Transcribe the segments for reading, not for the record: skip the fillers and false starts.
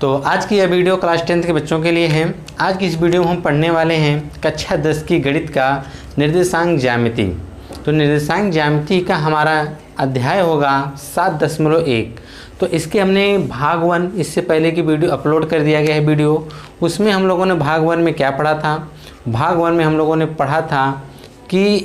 तो आज की यह वीडियो क्लास 10th के बच्चों के लिए है। आज की इस वीडियो में हम पढ़ने वाले हैं कक्षा 10 की गणित का निर्देशांक ज्यामिति। तो निर्देशांक ज्यामिति का हमारा अध्याय होगा 7.1। तो इसके हमने भाग 1 इससे पहले की वीडियो अपलोड कर दिया गया है वीडियो। उसमें हम लोगों ने भाग 1 में क्या पढ़ा था। भाग 1 में हम लोगों ने पढ़ा था कि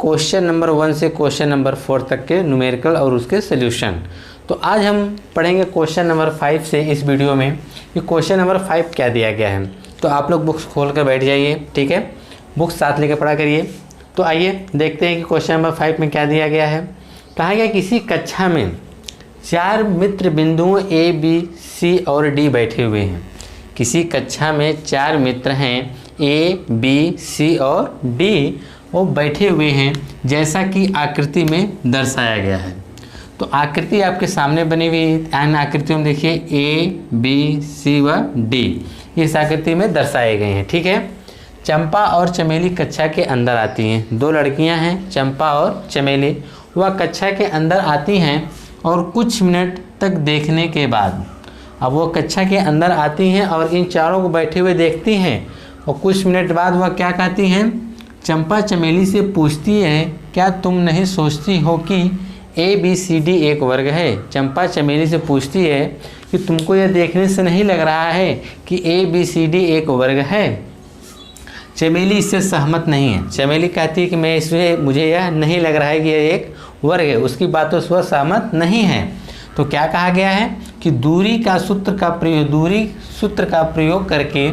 क्वेश्चन नंबर 1 से क्वेश्चन नंबर 4 तक के न्यूमेरिकल और उसके सॉल्यूशन। तो आज हम पढ़ेंगे क्वेश्चन नंबर 5 से इस वीडियो में कि क्वेश्चन नंबर 5 क्या दिया गया है। तो आप लोग बुक्स खोल कर बैठ जाइए, ठीक है, बुक्स साथ लेकर पढ़ा करिए। तो आइए देखते हैं कि क्वेश्चन नंबर 5 में क्या दिया गया है। कहा गया किसी कक्षा में 4 मित्र बिंदुओं A, B, C और D बैठे हुए हैं। किसी कक्षा में 4 मित्र हैं A, B, C और D, वो बैठे हुए हैं जैसा कि आकृति में दर्शाया गया है। तो आकृति आपके सामने बनी हुई है। आकृति में देखिए A, B, C व D इस आकृति में दर्शाए गए हैं, ठीक है। चंपा और चमेली कक्षा के अंदर आती हैं। 2 लड़कियां हैं, चंपा और चमेली। वह कक्षा के अंदर आती हैं और कुछ मिनट तक देखने के बाद, अब वो कक्षा के अंदर आती हैं और इन चारों को बैठे हुए देखती हैं और कुछ मिनट बाद वह क्या कहती हैं। चंपा चमेली से पूछती है, क्या तुम नहीं सोचती हो कि ABCD एक वर्ग है। चंपा चमेली से पूछती है कि तुमको यह देखने से नहीं लग रहा है कि ABCD एक वर्ग है। चमेली इससे सहमत नहीं है। चमेली कहती है कि मुझे यह नहीं लग रहा है कि यह एक वर्ग है। उसकी बातों से वह सहमत नहीं है। तो क्या कहा गया है कि दूरी सूत्र का प्रयोग करके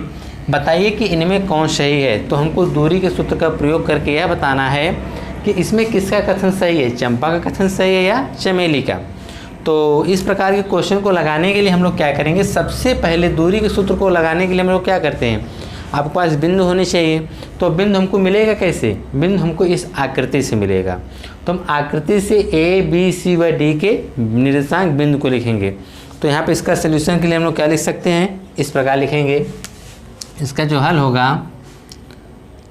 बताइए कि इनमें कौन सही है। तो हमको दूरी के सूत्र का प्रयोग करके यह बताना है कि इसमें किसका कथन सही है, चंपा का कथन सही है या चमेली का। तो इस प्रकार के क्वेश्चन को लगाने के लिए हम लोग क्या करेंगे, सबसे पहले दूरी के सूत्र को लगाने के लिए हम लोग क्या करते हैं, आपके पास बिंदु होने चाहिए। तो बिंदु हमको मिलेगा कैसे, बिंदु हमको इस आकृति से मिलेगा। तो हम आकृति से A, B, C व D के निर्देशांक बिंदु को लिखेंगे। तो यहाँ पे इसका सलूशन के लिए हम लोग क्या लिख सकते हैं, इस प्रकार लिखेंगे। इसका जो हल होगा,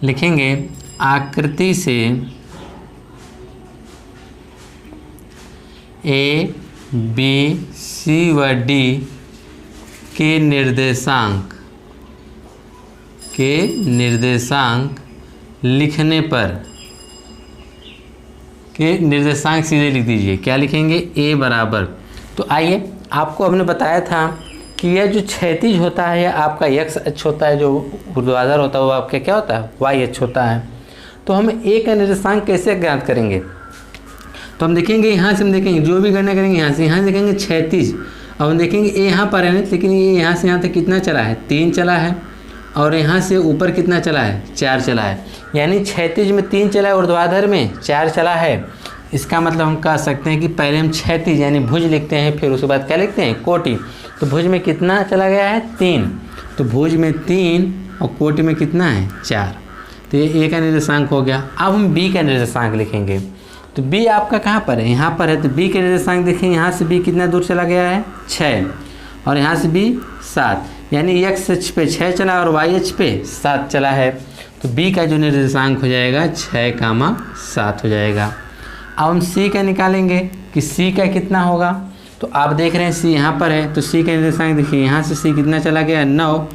लिखेंगे आकृति से A, B, C व D के निर्देशांक लिखने पर निर्देशांक सीधे लिख दीजिए। क्या लिखेंगे, A बराबर। तो आइए, आपको हमने बताया था कि यह जो क्षैतिज होता है यह आपका x अक्ष होता है, जो ऊर्ध्वाधर होता है वो आपका क्या होता है, y अक्ष होता है। तो हम A का निर्देशांक कैसे ज्ञात करेंगे। तो हम देखेंगे, यहाँ से हम देखेंगे, जो भी गणना करेंगे यहाँ से देखेंगे क्षैतिज। अब हम देखेंगे A यहाँ पर है, लेकिन ये यहाँ से यहाँ तक कितना चला है, 3 चला है। और यहाँ से ऊपर कितना चला है, 4 चला है। यानी क्षैतिज में 3 चला है, ऊर्ध्वाधर में 4 चला है। इसका मतलब हम कह सकते हैं कि पहले हम क्षैतिज यानी भुज लिखते हैं, फिर उसके बाद क्या लिखते हैं, कोटि। तो भुज में कितना चला गया है, 3। तो भुज में 3 और कोटि में कितना है, 4। तो ये A का निर्देशांक हो गया। अब हम B का निर्देशांक लिखेंगे। तो B आपका कहाँ पर है, यहाँ पर है। तो B के निर्देशांक देखेंगे, यहाँ से B कितना दूर चला गया है, 6। और यहाँ से B 7। यानी x अक्ष पे 6 चला और y अक्ष पे 7 चला है। तो B का जो निर्देशांक हो जाएगा 6,7 हो जाएगा। अब हम C का निकालेंगे कि C का कितना होगा। तो आप देख रहे हैं C यहाँ पर है, तो C का निर्देशांक देखिए, यहाँ से C कितना चला गया, 9।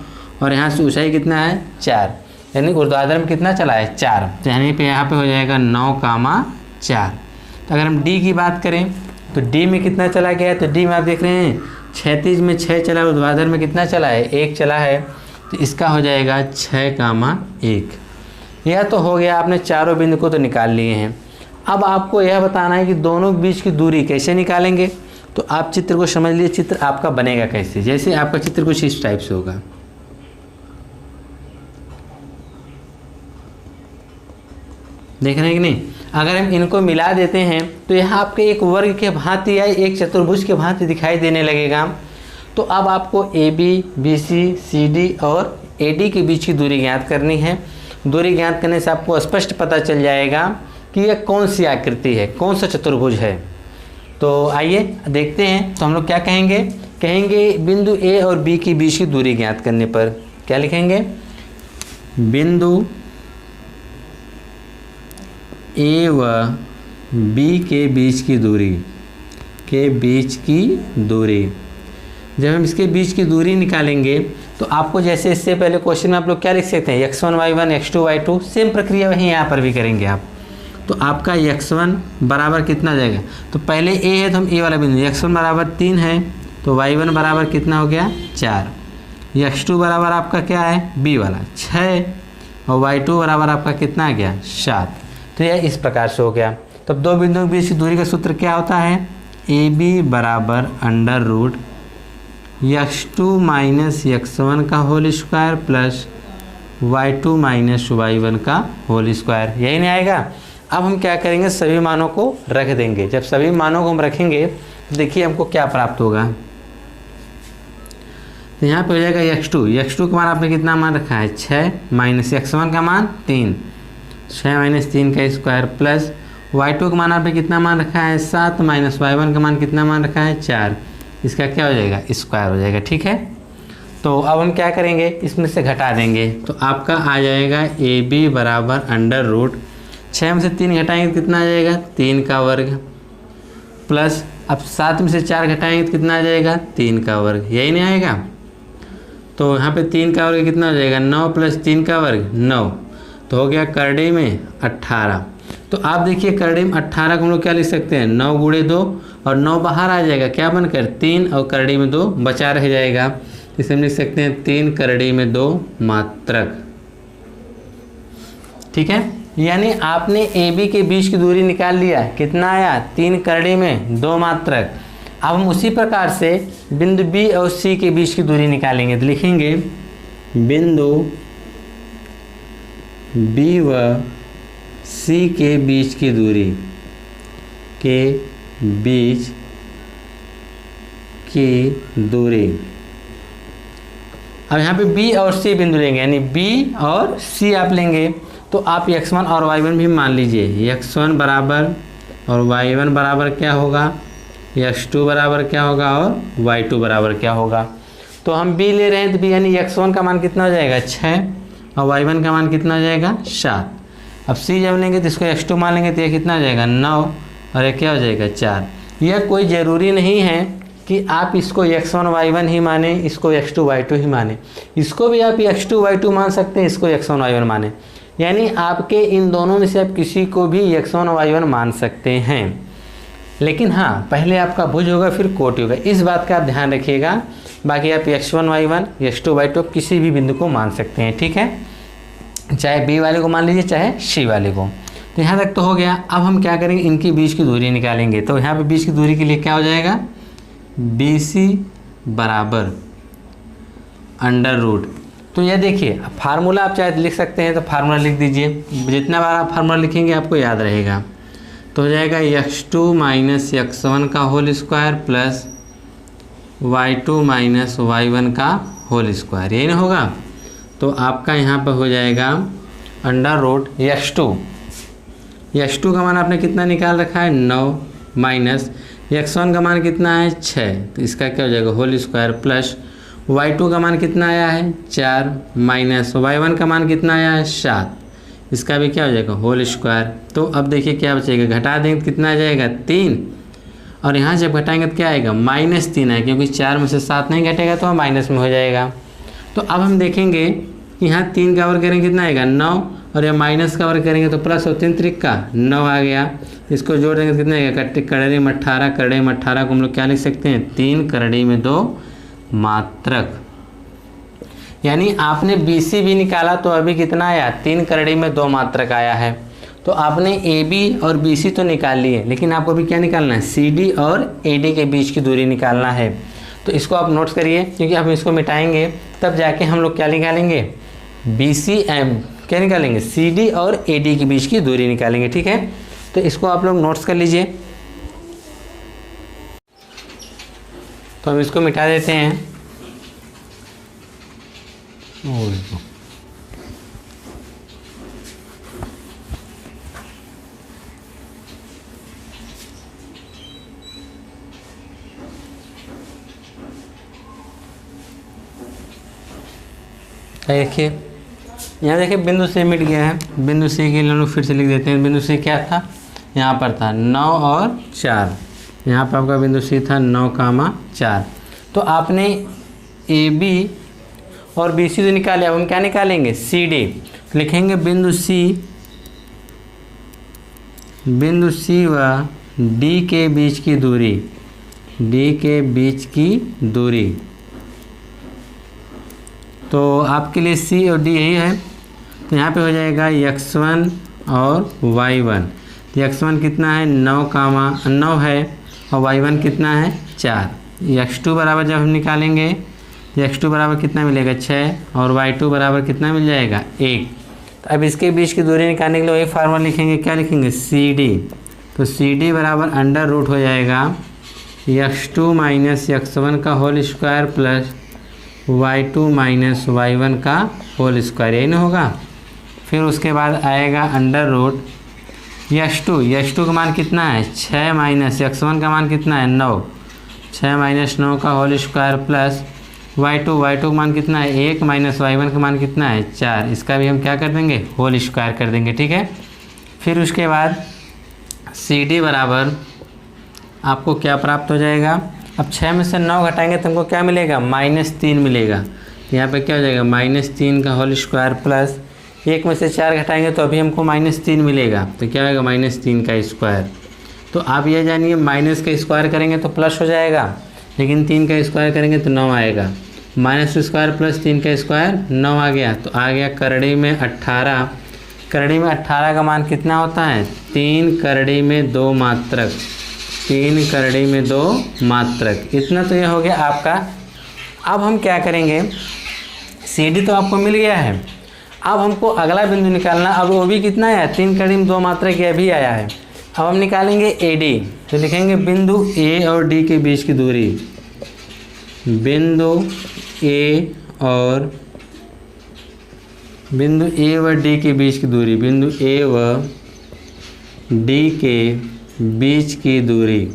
और यहाँ से ऊंचाई कितना है, 4। यानी ऊर्ध्वाधर में कितना चला है, 4। तो यानी पे यहाँ पे हो जाएगा 9,4। तो अगर हम D की बात करें तो D में कितना चला गया है। तो D में आप देख रहे हैं क्षैतिज में 6 चला, ऊर्ध्वाधर में कितना चला है, 1 चला है। तो इसका हो जाएगा 6,1। यह तो हो गया, आपने चारों बिंदु को तो निकाल लिए हैं। अब आपको यह बताना है कि दोनों के बीच की दूरी कैसे निकालेंगे। तो आप चित्र को समझ लीजिए, चित्र आपका बनेगा कैसे। जैसे आपका चित्र कुछ इस टाइप से होगा, देख रहे हैं कि नहीं। अगर हम इनको मिला देते हैं तो यहाँ आपके एक वर्ग के भांति या एक चतुर्भुज के भांति दिखाई देने लगेगा। तो अब आपको AB, BC, CD और AD के बीच की दूरी ज्ञात करनी है। दूरी ज्ञात करने से आपको स्पष्ट पता चल जाएगा कि यह कौन सी आकृति है, कौन सा चतुर्भुज है। तो आइए देखते हैं। तो हम लोग क्या कहेंगे बिंदु A और B के बीच की दूरी ज्ञात करने पर क्या लिखेंगे, बिंदु A व B के बीच की दूरी जब हम इसके बीच की दूरी निकालेंगे तो आपको जैसे इससे पहले क्वेश्चन में आप लोग क्या लिख सकते हैं, x1 y1 x2 y2, same प्रक्रिया वही यहाँ पर भी करेंगे आप। तो आपका x1 बराबर कितना आ जाएगा, तो पहले a है तो हम a वाला बिंदु, x1 बराबर 3 है तो y1 बराबर कितना हो गया 4, x2 बराबर आपका क्या है b वाला 6 और y2 बराबर आपका कितना आ गया 7। तो यह इस प्रकार से हो गया। तब दो बिंदुओं के बीच की दूरी का सूत्र क्या होता है, AB बराबर under root x2 minus x1 का whole square plus y2 minus y1 का होल स्क्वायर। यही नहीं आएगा। अब हम क्या करेंगे, सभी मानों को रख देंगे। जब सभी मानों को हम रखेंगे तो देखिए हमको क्या प्राप्त होगा। तो यहाँ पे हो जाएगा x2 का मान आपने कितना मान रखा है 6 माइनस x1 का मान 3, 6 माइनस 3 का स्क्वायर प्लस y2 का मान आपने कितना मान रखा है 7 माइनस y1 का मान कितना मान रखा है 4, इसका क्या हो जाएगा स्क्वायर हो जाएगा। ठीक है, तो अब हम क्या करेंगे, इसमें से घटा देंगे तो आपका आ जाएगा AB बराबर अंडर रूट 6 में से 3 घटाएंगे तो कितना आ जाएगा 3 का वर्ग प्लस अब 7 में से 4 घटाएंगे तो कितना आ जाएगा 3 का वर्ग। यही नहीं आएगा। तो यहाँ पे 3 का वर्ग कितना हो जाएगा 9 प्लस 3 का वर्ग 9, तो हो गया करड़े में 18। तो आप देखिए करड़े में 18 को हम लोग क्या लिख सकते हैं 9 गुणे 2 और 9 बाहर आ जाएगा क्या बनकर 3 और करड़ी में 2 बचा रह जाएगा। इसे हम लिख सकते हैं 3 करड़ी में 2 मात्रक। ठीक है, यानी आपने AB के बीच की दूरी निकाल लिया, कितना आया 3 करड़ी में 2 मात्रक। अब हम उसी प्रकार से बिंदु B और C के बीच की दूरी निकालेंगे। तो लिखेंगे बिंदु B व C के बीच की दूरी के बीच की दूरी। अब यहाँ पे B और C बिंदु लेंगे, यानी B और C आप लेंगे तो आप x1 और y1 भी मान लीजिए। x1 बराबर और y1 बराबर क्या होगा, x2 बराबर क्या होगा और y2 बराबर क्या होगा। तो हम B ले रहे हैं तो B यानी x1 का मान कितना हो जाएगा 6 और y1 का मान कितना हो जाएगा 7। अब C जब लेंगे तो इसको x2 मान लेंगे तो ये कितना हो जाएगा 9 और ये क्या हो जाएगा 4। यह कोई ज़रूरी नहीं है कि आप इसको x1 y1 ही माने, इसको x2 y2 ही माने, इसको भी आप x2 y2 मान सकते हैं, इसको x1 y1 माने, यानी आपके इन दोनों में से आप किसी को भी x1 y1 मान सकते हैं। लेकिन हाँ, पहले आपका भुज होगा फिर कोटि होगा, इस बात का आप ध्यान रखिएगा। बाकी आप x1 y1 x2 y2 किसी भी बिंदु को मान सकते हैं। ठीक है, चाहे B वाले को मान लीजिए चाहे C वाले को। तो यहाँ तक तो हो गया। अब हम क्या करेंगे, इनके बीच की दूरी निकालेंगे। तो यहाँ पे बीच की दूरी के लिए क्या हो जाएगा BC बराबर अंडर रूट। तो यह देखिए फार्मूला आप चाहे लिख सकते हैं तो फार्मूला लिख दीजिए, जितना बार आप फार्मूला लिखेंगे आपको याद रहेगा। तो हो जाएगा x2 माइनस x1 का whole square plus y2 minus y1 का होल स्क्वायर, यही ना होगा। तो आपका यहाँ पर हो जाएगा अंडर रूट x2 का मान आपने कितना निकाल रखा है 9 माइनस x1 का मान कितना है 6, तो इसका क्या हो जाएगा होल स्क्वायर प्लस y2 का मान कितना आया है 4 माइनस y1 का मान कितना आया है 7, इसका भी क्या हो जाएगा होल स्क्वायर। तो अब देखिए क्या बचेगा, घटा देंगे तो कितना आ जाएगा 3 और यहाँ जब घटाएंगे तो क्या आएगा -3 है, क्योंकि 4 में से 7 नहीं घटेगा तो माइनस में हो जाएगा। तो अब हम देखेंगे कि यहाँ 3 का वर्ग करेंगे कितना आएगा 9 और यह माइनस का वर्ग करेंगे तो प्लस और 3 त्रिक का 9 आ गया। इसको जोड़ देंगे तो कितना आएगा करड़े में 18, करड़े में 18 को हम लोग क्या लिख सकते हैं 3 करड़ी में 2 मात्रक। यानी आपने BC भी निकाला तो अभी कितना आया 3 करड़ी में 2 मात्रक आया है। तो आपने AB और BC तो निकाल लिए, लेकिन आपको अभी क्या निकालना है CD और AD के बीच की दूरी निकालना है। तो इसको आप नोट्स करिए, क्योंकि हम इसको मिटाएंगे तब जाके हम लोग क्या निकालेंगे BCM क्या निकालेंगे CD और AD के बीच की दूरी निकालेंगे। ठीक है, तो इसको आप लोग नोट्स कर लीजिए। तो हम इसको मिटा देते हैं। देखिए यहाँ देखिए बिंदु C मिट गया है। बिंदु C के लिए हम लोग फिर से लिख देते हैं। बिंदु C क्या था, यहाँ पर था 9 और 4, यहाँ पर आपका बिंदु C था 9, 4। तो आपने ए बी और बी सी तो निकाले, अब हम क्या निकालेंगे, सी डी। तो लिखेंगे बिंदु सी व डी के बीच की दूरी, डी के बीच की दूरी। तो आपके लिए सी और डी यही है, तो यहाँ पे हो जाएगा x1 और y1। तो x1 कितना है 9 है और y1 कितना है 4। x2 बराबर जब हम निकालेंगे तो x2 बराबर कितना मिलेगा 6 और y2 बराबर कितना मिल जाएगा 1। तो अब इसके बीच की दूरी निकालने के लिए वही फार्मूला लिखेंगे, क्या लिखेंगे सी डी। तो सी डी बराबर अंडर रूट हो जाएगा x2 माइनस x1 का whole square plus y2 minus y1 का होल स्क्वायर, यही ना होगा। फिर उसके बाद आएगा अंडर रूट x2 का मान कितना है 6 माइनस x1 का मान कितना है 9, 6 माइनस 9 का होल स्क्वायर प्लस y2 का मान कितना है 1 माइनस y1 का मान कितना है 4। इसका भी हम क्या कर देंगे होल स्क्वायर कर देंगे, ठीक है। फिर उसके बाद सी डी बराबर आपको क्या प्राप्त हो जाएगा, अब 6 में से 9 घटाएंगे तो हमको क्या मिलेगा -3 मिलेगा। तो यहाँ पे क्या हो जाएगा -3 का होल स्क्वायर प्लस 1 में से 4 घटाएंगे तो अभी हमको -3 मिलेगा। तो क्या होगा -3 का स्क्वायर। तो आप ये जानिए माइनस का स्क्वायर करेंगे तो प्लस हो जाएगा, लेकिन 3 का स्क्वायर करेंगे तो 9 आएगा। माइनस स्क्वायर प्लस 3 का स्क्वायर 9 आ गया। तो आ गया करड़ी में 18। करड़ी में 18 का मान कितना होता है 3 करड़ी में 2 मात्रक, 3 करड़ी में 2 मात्रक। इतना तो यह हो गया आपका। अब हम क्या करेंगे, सी डी तो आपको मिल गया है, अब हमको अगला बिंदु निकालना। अब वो भी कितना है 3 करड़ी में 2 मात्रक, यह भी आया है। अब हम निकालेंगे ए डी। तो लिखेंगे बिंदु ए और डी के बीच की दूरी, बिंदु ए व डी के बीच की दूरी, बिंदु ए व डी के बीच की दूरी।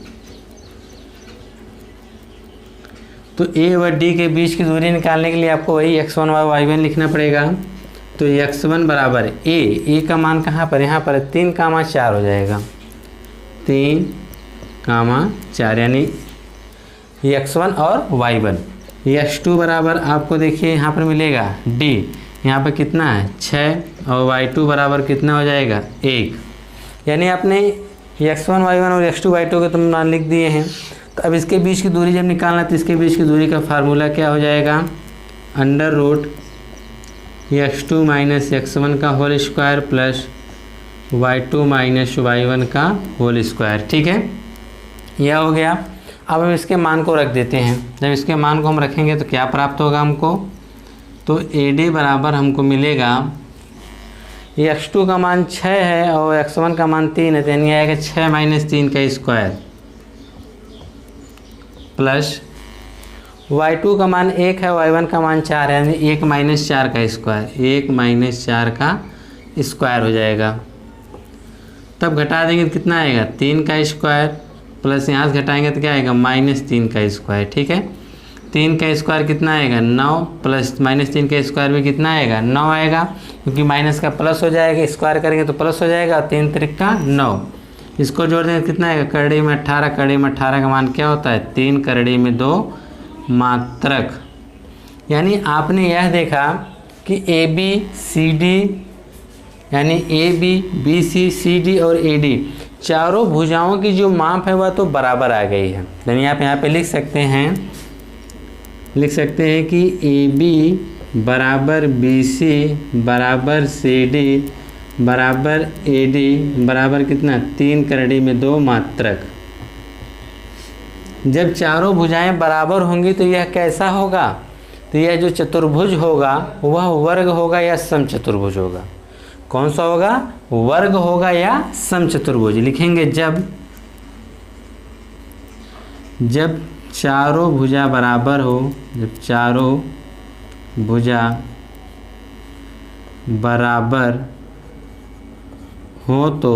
तो ए व डी के बीच की दूरी निकालने के लिए आपको वही x1 व y1 लिखना पड़ेगा। तो x1 बराबर ए का मान कहाँ पर, यहाँ पर 3, 4 हो जाएगा, 3, 4 यानी x1 और y1। x2 बराबर आपको देखिए यहाँ पर मिलेगा d, यहाँ पर कितना है 6 और y2 बराबर कितना हो जाएगा 1। यानी आपने x1 y1 और x2 y2 के तुम मान लिख दिए हैं। तो अब इसके बीच की दूरी जब निकालना तो इसके बीच की दूरी का फार्मूला क्या हो जाएगा, under root x2 minus x1 का whole square plus y2 minus y1 का होल स्क्वायर, ठीक है। यह हो गया। अब हम इसके मान को रख देते हैं। जब इसके मान को हम रखेंगे तो क्या प्राप्त होगा हमको, तो ए डी बराबर हमको मिलेगा x2 का मान 6 है और x1 का मान 3 है, तो यानी आएगा 6 माइनस 3 का स्क्वायर प्लस y2 का मान 1 है, y1 का मान 4 है, यानी 1 माइनस 4 का स्क्वायर, 1 माइनस 4 का स्क्वायर हो जाएगा। तब घटा देंगे तो कितना आएगा 3 का स्क्वायर प्लस यहाँ से घटाएंगे तो क्या आएगा -3 का स्क्वायर, ठीक है। 3 का स्क्वायर कितना आएगा 9 प्लस -3 का स्क्वायर भी कितना आएगा 9 आएगा, क्योंकि माइनस का प्लस हो जाएगा, स्क्वायर करेंगे तो प्लस हो जाएगा। 3 त्रिक का 9, इसको जोड़ देंगे कितना आएगा करड़ी में 18। करड़ी में 18 का मान क्या होता है 3 करड़ी में 2 मात्रक। यानी आपने यह देखा कि ए बी सी डी, यानी A B B C C D और ए डी चारों भुजाओं की जो माप है वह तो बराबर आ गई है। यानी आप यहाँ पे लिख सकते हैं कि ए बी बराबर बी सी बराबर सी डी बराबर ए डी बराबर कितना 3 करड़ी में 2 मात्रक। जब चारों भुजाएं बराबर होंगी तो यह कैसा होगा, तो यह जो चतुर्भुज होगा वह वर्ग होगा या समचतुर्भुज होगा। कौन सा होगा, वर्ग होगा या समचतुर्भुज। लिखेंगे जब चारों भुजा बराबर हो, जब चारों भुजा बराबर हो तो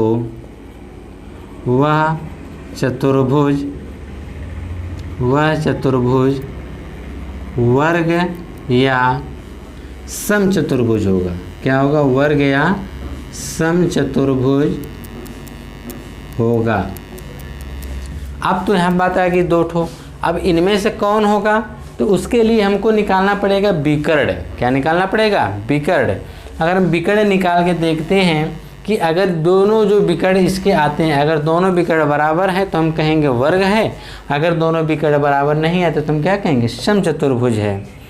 वह चतुर्भुज वर्ग या समचतुर्भुज होगा। क्या होगा, वर्ग या समचतुर्भुज होगा। अब तो यहाँ बात आ गई 2 ठो। अब इनमें से कौन होगा, तो उसके लिए हमको निकालना पड़ेगा विकर्ण। क्या निकालना पड़ेगा? विकर्ण। अगर हम विकर्ण निकाल के देखते हैं कि अगर दोनों जो विकर्ण इसके आते हैं, अगर दोनों विकर्ण बराबर हैं तो हम कहेंगे वर्ग है, अगर दोनों विकर्ण बराबर नहीं आते तो हम क्या कहेंगे? समचतुर्भुज है।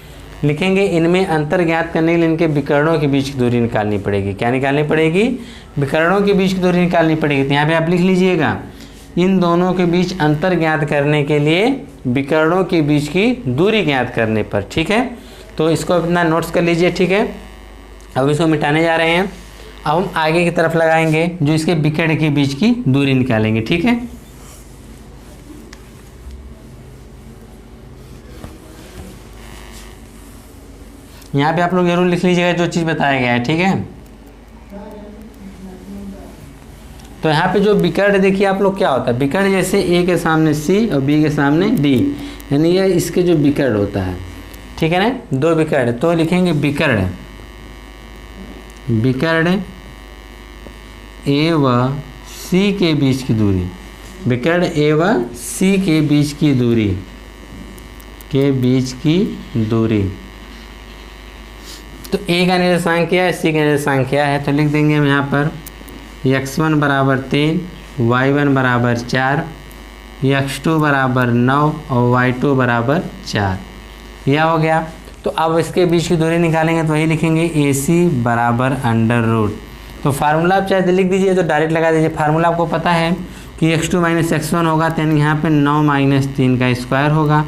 लिखेंगे इनमें अंतर ज्ञात करने के लिए इनके विकर्णों के बीच की दूरी निकालनी पड़ेगी। क्या निकालनी पड़ेगी? विकर्णों के बीच की दूरी निकालनी पड़ेगी। तो यहाँ पे आप लिख लीजिएगा, इन दोनों के बीच अंतर ज्ञात करने के लिए विकर्णों के बीच की दूरी ज्ञात करने पर, ठीक है। तो इसको अपना नोट्स कर लीजिए, ठीक है। अब इसको मिटाने जा रहे हैं। अब हम आगे की तरफ लगाएंगे जो इसके विकर्ण के बीच की दूरी निकालेंगे, ठीक है। यहाँ पे आप लोग जरूर लिख लीजिएगा जो चीज़ बताया गया है, ठीक है। तो यहाँ पे जो विकर्ण देखिए आप लोग क्या होता है, विकर्ण जैसे ए के सामने सी और बी के सामने डी, यानी ये इसके जो विकर्ण होता है, ठीक है ना, दो विकर्ण। तो लिखेंगे विकर्ण, विकर्ण ए व सी के बीच की दूरी, विकर्ण ए व सी के बीच की दूरी, के बीच की दूरी। तो ए का निर्देशांक क्या है, सी का निर्देशांक क्या है, तो लिख देंगे हम यहाँ पर x1 बराबर 3, y1 बराबर 4, x2 बराबर 9 और y2 बराबर 4। यह हो गया। तो अब इसके बीच की दूरी निकालेंगे तो वही लिखेंगे AC बराबर अंडर रूट। तो फार्मूला आप चाहे लिख दीजिए तो डायरेक्ट लगा दीजिए। फार्मूला आपको पता है कि x2 माइनस x1 होगा, तो यानी यहाँ पे 9 माइनस 3 का स्क्वायर होगा,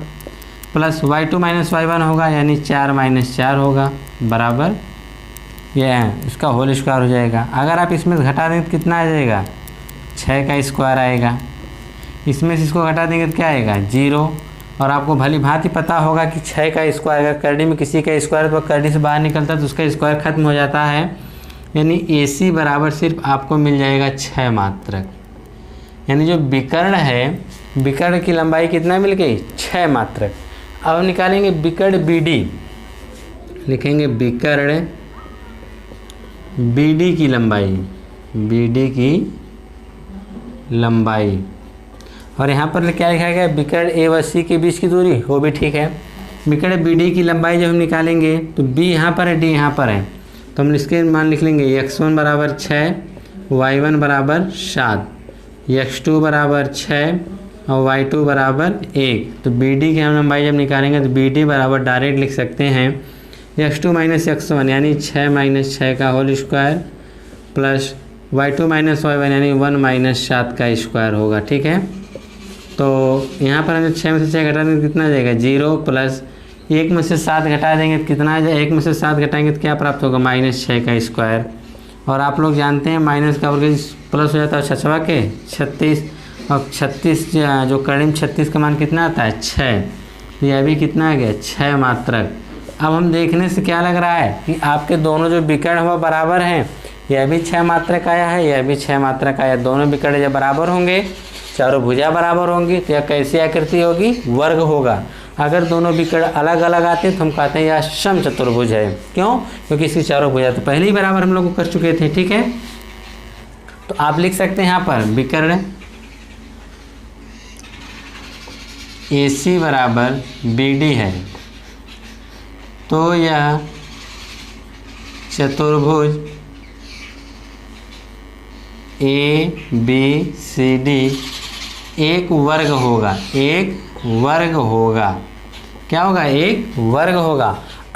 प्लस y2 माइनस y1 होगा, यानी 4 माइनस 4 होगा, बराबर यह है इसका होल स्क्वायर हो जाएगा। अगर आप इसमें घटा देंगे तो कितना आ जाएगा? 6 का स्क्वायर आएगा। इसमें से इसको घटा देंगे तो क्या आएगा? 0। और आपको भली भांति पता होगा कि 6 का स्क्वायर अगर करड़ी में किसी का स्क्वायर तो करड़ी से बाहर निकलता है तो उसका स्क्वायर खत्म हो जाता है, यानी AC बराबर सिर्फ आपको मिल जाएगा 6 मात्रक। यानी जो विकर्ण है, विकर्ण की लंबाई कितना मिल गई? 6 मात्रक। अब निकालेंगे विकर्ण BD, लिखेंगे विकर्ण BD की लंबाई, BD की लंबाई। और यहाँ पर क्या लिखा गया? विकर्ण A व C के बीच की दूरी, वो भी ठीक है। विकर्ण BD की लंबाई जब हम निकालेंगे तो B यहाँ पर है, D यहाँ पर है, तो हम इसके मान लिख लेंगे x1 बराबर 6, y1 बराबर 7, x2 बराबर 6 और y2 बराबर 1। तो BD की हम लंबाई जब निकालेंगे तो BD बराबर डायरेक्ट लिख सकते हैं x2 माइनस x1 यानी 6 माइनस 6 का whole square, plus y2 minus y1 यानी 1 माइनस 7 का स्क्वायर होगा, ठीक है। तो यहाँ पर हमें 6 में से 6 घटा देंगे तो कितना आ जाएगा? 0, प्लस 1 में से 7 घटा देंगे तो कितना आ जाएगा? 1 में से 7 घटाएंगे तो क्या प्राप्त होगा? माइनस 6 का स्क्वायर। और आप लोग जानते हैं माइनस का वर्ग प्लस हो जाता है 6 के 36, और 36 जो करीब 36 का मान कितना आता है? 6। यह भी कितना आ गया? 6 मात्रक। अब हम देखने से क्या लग रहा है कि आपके दोनों जो विकर्ण हुआ बराबर हैं, यह भी 6 मात्रक आया है, यह भी 6 मात्रक आया। दोनों विकर्ण जब बराबर होंगे, चारों भुजा बराबर होंगी, तो यह कैसी आकृति होगी? वर्ग होगा। अगर दोनों विकर्ण अलग अलग आते हैं तो हम कहते हैं यह समचतुर्भुज है। क्यों? क्योंकि इसकी चारों भुजा तो पहले ही बराबर हम लोग कर चुके थे, ठीक है। तो आप लिख सकते हैं यहाँ पर विकर्ण AC बराबर BD है, तो यह चतुर्भुज ABCD एक वर्ग होगा, एक वर्ग होगा। क्या होगा? एक वर्ग होगा।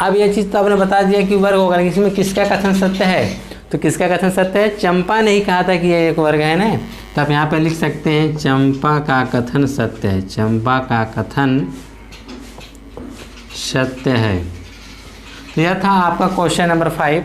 अब यह चीज़ तो आपने बता दिया कि वर्ग होगा, लेकिन इसमें किसका कथन सत्य है? तो किसका कथन सत्य है? चंपा ने ही कहा था कि यह एक वर्ग है ना, तो आप यहाँ पे लिख सकते हैं चंपा का कथन सत्य है, चंपा का कथन सत्य है। तो यह था आपका क्वेश्चन नंबर 5।